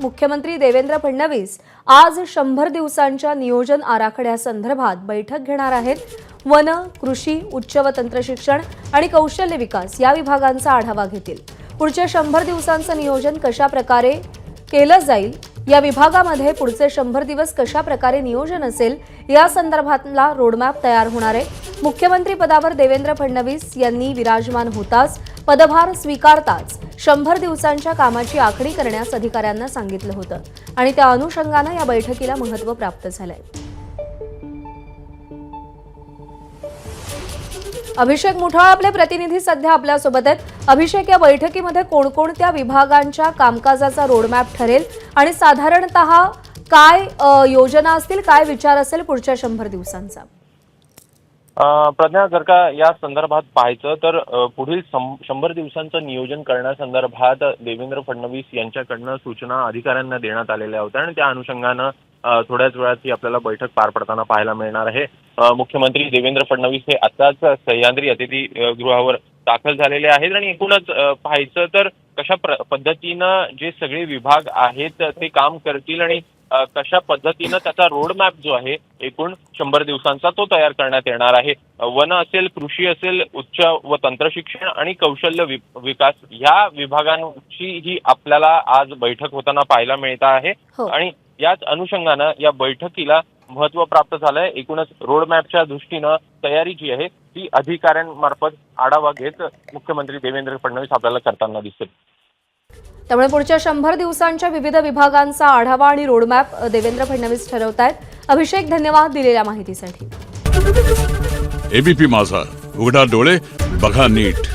मुख्यमंत्री देवेंद्र फडणवीस आज 100 दिवसांच्या नियोजन आराखड्यासंदर्भात बैठक घेणार आहेत। वन, कृषी, उच्च व तंत्र शिक्षण आणि कौशल्य विकास या विभागांचा आढावा घेतील। पुढच्या 100 दिवसांचं नियोजन कशा प्रकारे केलं जाईल, या विभागामध्ये पुढचे 100 दिवस कशा प्रकारे नियोजन असेल या संदर्भातला रोडमॅप तयार होणार आहे। मुख्यमंत्री पदावर देवेंद्र फडणवीस यांनी विराजमान होताच पदभार स्वीकारताच 100 दिवसांच्या कामाची आखणी करण्यास अधिकाऱ्यांना सांगितलं होतं आणि त्या अनुषंगाने या बैठकीला महत्त्व प्राप्त झालंय। अभिषेक मुठाळ आपले प्रतिनिधी सध्या आपल्या सोबत आहेत। अभिषेक, या बैठकीमध्ये कोणकोणत्या विभागांच्या कामकाजाचा रोडमॅप ठरेल आणि साधारणतः काय योजना असतील, काय विचार असेल पुढच्या 100 दिवसांचा? प्रज्ञा, जर का या संदर्भात पाहायचं तर पुढील 100 दिवसांचं नियोजन करण्यासंदर्भात देवेंद्र फडणवीस यांच्याकडनं सूचना अधिकाऱ्यांना देण्यात आलेल्या होत्या आणि त्या अनुषंगानं थोड्याच वेळात ही आपल्याला बैठक पार पडताना पाहायला मिळणार आहे। मुख्यमंत्री देवेंद्र फडणवीस हे आताच सह्याद्री अतिथीगृहावर दाखल झालेले आहेत आणि एकूणच पाहायचं तर कशा पद्धतीनं जे सगळे विभाग आहेत ते काम करतील आणि कशा पद्धतीनं त्याचा रोडमॅप जो आहे एकूण 100 दिवसांचा तो तयार करण्यात येणार आहे। वन असेल, कृषी असेल, उच्च व तंत्र शिक्षण आणि कौशल्य विकास या विभागांची ही आपल्याला आज बैठक होताना पाहायला मिळत आहे आणि याच अनुषंगानं या बैठकीला महत्त्व प्राप्त झालंय। एकूणच रोडमॅपच्या दृष्टीनं तयारी जी आहे ती अधिकाऱ्यांमार्फत आढावा घेत मुख्यमंत्री देवेंद्र फडणवीस आपल्याला करताना दिसतील। त्यामुळे पुढच्या 100 दिवसांच्या विविध विभागांचा आढावा आणि रोडमॅप देवेंद्र फडणवीस ठरवतायत। अभिषेक, धन्यवाद दिलेल्या माहितीसाठी। एबीपी माझा, उघडा डोळे बघा नीट।